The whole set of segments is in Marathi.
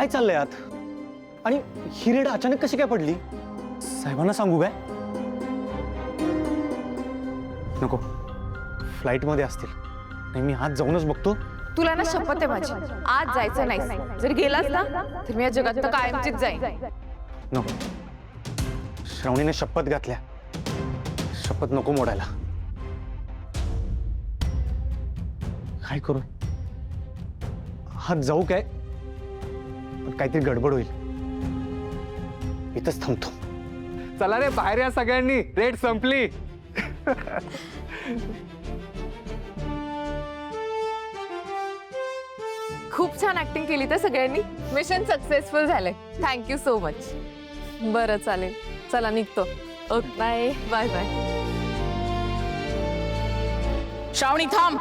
काय चाललंय आत? आणि ही रेड अचानक कशी काय पडली? साहेबांना सांगू काय? नको, फ्लाईट मध्ये असतील. नाही, मी आज जाऊनच बघतो. तुला ना शपथ आहे माझी, आज जायचं नाही. जर गेलास ना तर मी या जगात कायमचीच जाईन. नको, श्रावणीने शपथ घातल्या. शपथ नको मोडायला. काय करू? आज जाऊ काय? पण काहीतरी गडबड होईल. इथंच थांबतो. चला रे बाहेर या सगळ्यांनी, रेड संपली. खूप छान ऍक्टिंग केली तर सगळ्यांनी. मिशन सक्सेसफुल झालंय. Thank you so much. बरं चालेल, चला निघतो. Okay, bye bye bye. Shravani थांब.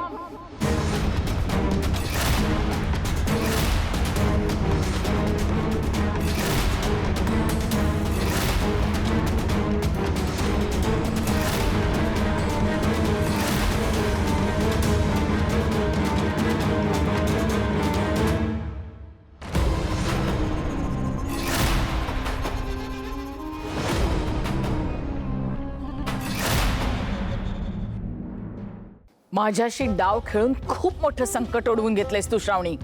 माझ्याशी डाव खेळून खूप मोठं संकट ओढवून घेतलंयस तू श्रावणी.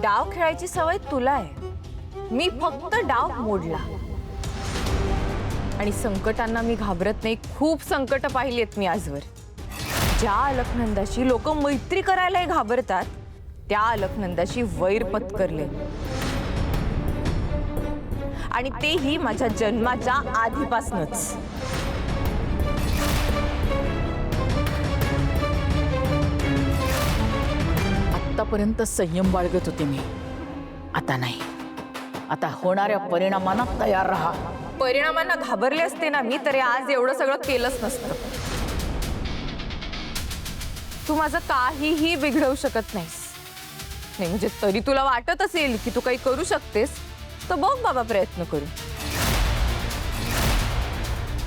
डाव खेळायची सवय तुला आहे. मी फक्त डाव मोडला. आणि संकटांना मी घाबरत नाही. खूप संकट पाहिली आहेत मी आजवर. ज्या अलकनंदाशी लोक मैत्री करायलाही घाबरतात, त्या अलकनंदाशी वैर पत्करले. आणि तेही माझ्या जन्माच्या आधीपासूनच. आतापर्यंत संयम बाळगत होते मी, आता नाही. आता होणाऱ्या परिणामांना तयार राहा. परिणामांना घाबरले असते ना मी, तरी आज एवढं सगळं केलंच नसतं. तू माझं काहीही बिघडवू शकत नाहीस. नाही म्हणजे तरी तुला वाटत असेल की तू काही करू शकतेस, तर बघ बाबा प्रयत्न करू.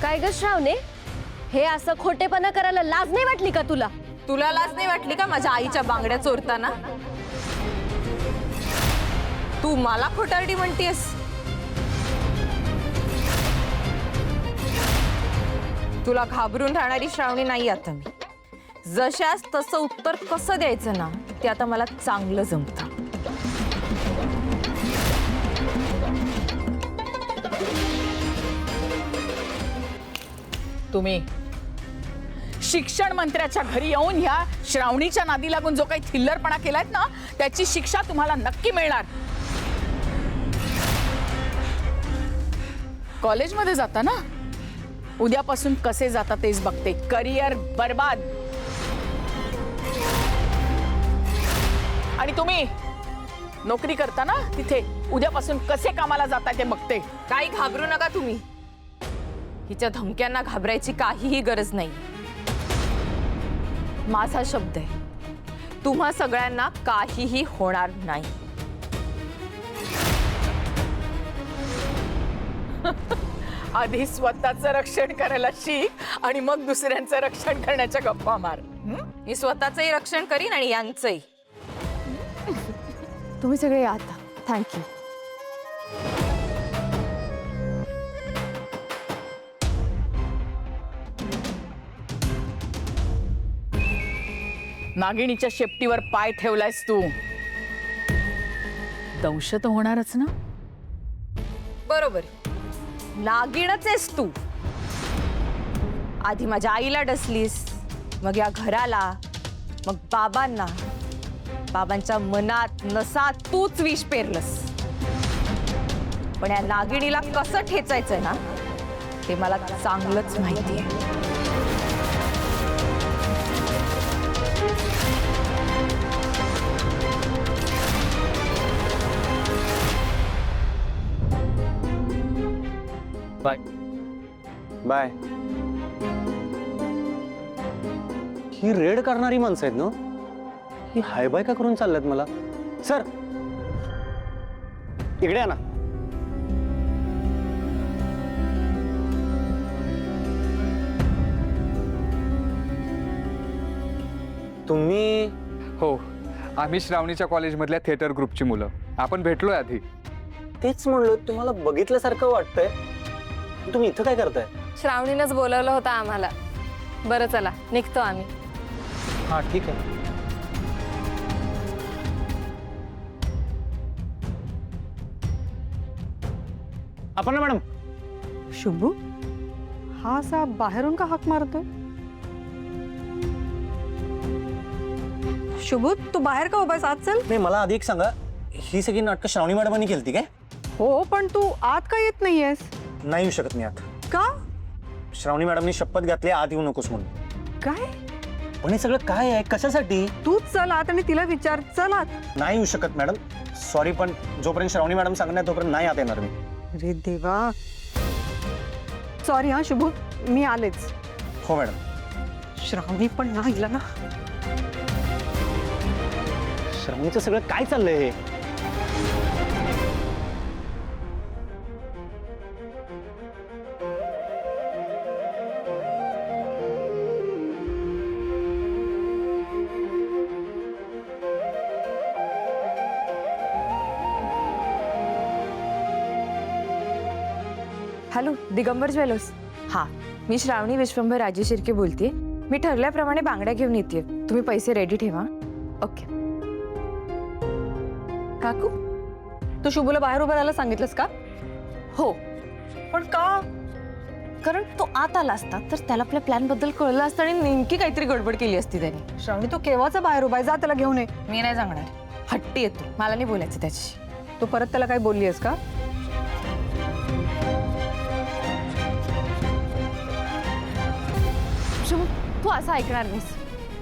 काय ग श्रावणे, हे असं खोटेपणा करायला लाज नाही वाटली का तुला? तुला लाज नाही वाटली का माझ्या आईच्या बांगड्या चोरताना? तू मला खोटारडी म्हणतेस? तुला घाबरून राहणारी श्रावणी नाही आता मी. जशास तसं उत्तर कसं द्यायचं ना, ते आता मला चांगलं जमतं. तुम्ही शिक्षण मंत्र्याच्या घरी येऊन ह्या श्रावणीच्या नादी लागून जो काही थिल्लरपणा केलायत ना, त्याची शिक्षा तुम्हाला नक्की मिळणार. कॉलेजमध्ये जाता ना, उद्यापासून कसे जाता तेच बघते. करिअर बर्बाद. आणि तुम्ही नोकरी करता ना, तिथे उद्यापासून कसे कामाला जाता ते बघते. काही घाबरू नका तुम्ही. हिच्या धमक्यांना घाबरायची काहीही गरज नाही. माझा शब्द आहे, तुम्हा सगळ्यांना काहीही होणार नाही. आधी स्वतःचं रक्षण करायला शिक आणि मग दुसऱ्यांचं रक्षण करण्याच्या गप्पा मार. मी स्वतःचंही रक्षण करीन आणि यांचंही. तुम्ही सगळे या आता. थँक्यू. नागिणीच्या शेपटीवर पाय ठेवलायस तू. दंश तर होणारच ना. बरोबर, नागिणच आहेस तू. आधी माझ्या आईला डसलीस, मग या घराला, मग बाबांना. बाबांच्या मनात नसात तूच विष पेरलंस. पण या नागिणीला कसं ठेचायचंय ना, ते मला चांगलंच माहिती आहे. Bye bye. ही रेड करणारी माणसं आहेत ना. ही हाय बाय का करून चालल्यात मला? सर इकडे या ना. तुम्ही? हो, आम्ही श्रावणीच्या कॉलेजमधल्या थिएटर ग्रुपची मुलं. आपण भेटलोय आधी. तेच म्हणलो, तुम्हाला बघितल्यासारखं वाटतंय. तुम्ही इथं काय करताय? श्रावणीनंच बोलवलं होतं आम्हाला. बरं चला निघतो आम्ही. हा ठीक आहे. आपण ना मॅडम. शुभू हा असा बाहेरून का हाक मारतोय? शुभू तू बाहेर का उभायस? आत चल. नाही, मला आधी एक सांगा, ही सगळी नाटकं श्रावणी मॅडमांनी केलती काय? हो पण तू आत का येत नाहीयेस? नाही येऊ शकत मी आत. का? श्रावणी मॅडमनी शपथ घातली आत येऊ नकोस म्हणून. काय? पण हे सगळं काय आहे, कशासाठी? तूच चल आत आणि तिला विचार. चल आत. नाही येऊ शकत मॅडम, सॉरी, पण जोपर्यंत श्रावणी मॅडम सांगणार तोपर्यंत नाही आत येणार मी. अरे देवा. सॉरी हा शुभू, मी आलेच. हो मॅडम. श्रावणी पण ना हिला ना. श्रावणीचं सगळं काय चाललंय हे? Hello, Digambar jewellers. हा, मी श्रावणी विश्वंभर राजे शिर्के बोलते. मी ठरल्याप्रमाणे बांगड्या घेऊन येते. तुम्ही पैसे रेडी ठेवा. ओके. काकू. तू शुभूला बाहेर उभं राहायला सांगितलंस का? हो, पण का? कारण तो आत आला असता तर त्याला आपल्या प्लॅन बद्दल कळलं असतं आणि नेमकी काहीतरी गडबड केली असती त्याने. श्रावणी तो केव्हाचा बाहेर उभा आहे? जा त्याला घेऊन ये. मी नाही सांगणार. हट्टी येतो, मला नाही बोलायचं त्याच्याशी. तू परत त्याला काही बोलली आहेस का? शुभ, तू असं ऐकणार नाहीस.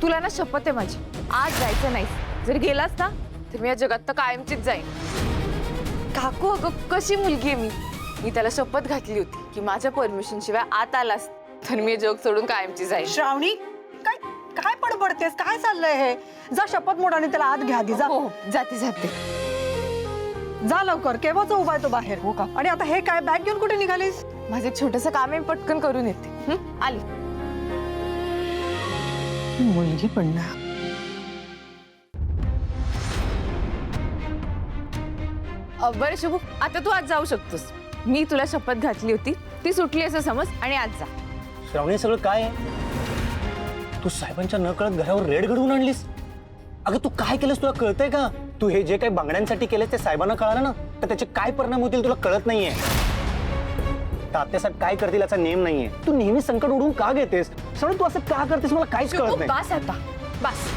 तुला ना शपथ आहे माझी, आज जायचं नाहीस. जर गेलास ना तर मी या जगात तर कायमचीच जाईन. काकू अगं, कशी मुलगी आहे मी त्याला शपथ घातली होती की माझ्या परमिशन शिवाय आत आलास तर मी जग सोडून कायमची जाईन. श्रावणी काय काय पडपडतेस? काय चाललंय हे? जा शपथ मोड आणि त्याला आत घ्या आधी. जा. हो, जाते जाते. जा लवकर. केव्हाचा उभा आहे तो बाहेर? हो का? आणि आता हे काय बॅग घेऊन कुठे निघालीस? माझं एक छोटंसं काम आहे, पटकन करून येते. आली. मुलगी पण ना. बरं शुभू, आता तू आज जाऊ शकतोस. मी तुला शपथ घातली होती, ती सुटली असं समज, आणि आज जा. श्रावणी सगळं काय आहे? तू साहेबांच्या न कळत घरावर रेड घडवून आणलीस. अगं तू काय केलंस तुला कळतंय का? तू हे जे काही बांगड्यांसाठी केलंस ते साहेबांना कळालं ना तर त्याचे काय परिणाम होतील तुला कळत नाहीये. तात्यासाठी काय करतील याचा नेम नाहीये. तू नेहमी संकट उडवून का घेतेस? श्रावणी तू असं का करतेस मला काहीच कळत नाही. बस आता, बस.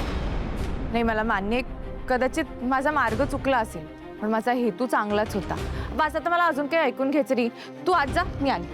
नाही, मला मान्य आहे, कदाचित माझा मार्ग चुकला असेल, पण माझा हेतू चांगलाच होता. बस आता, मला अजून काही ऐकून घ्यायचं नाही. तू आज जा, मी आली.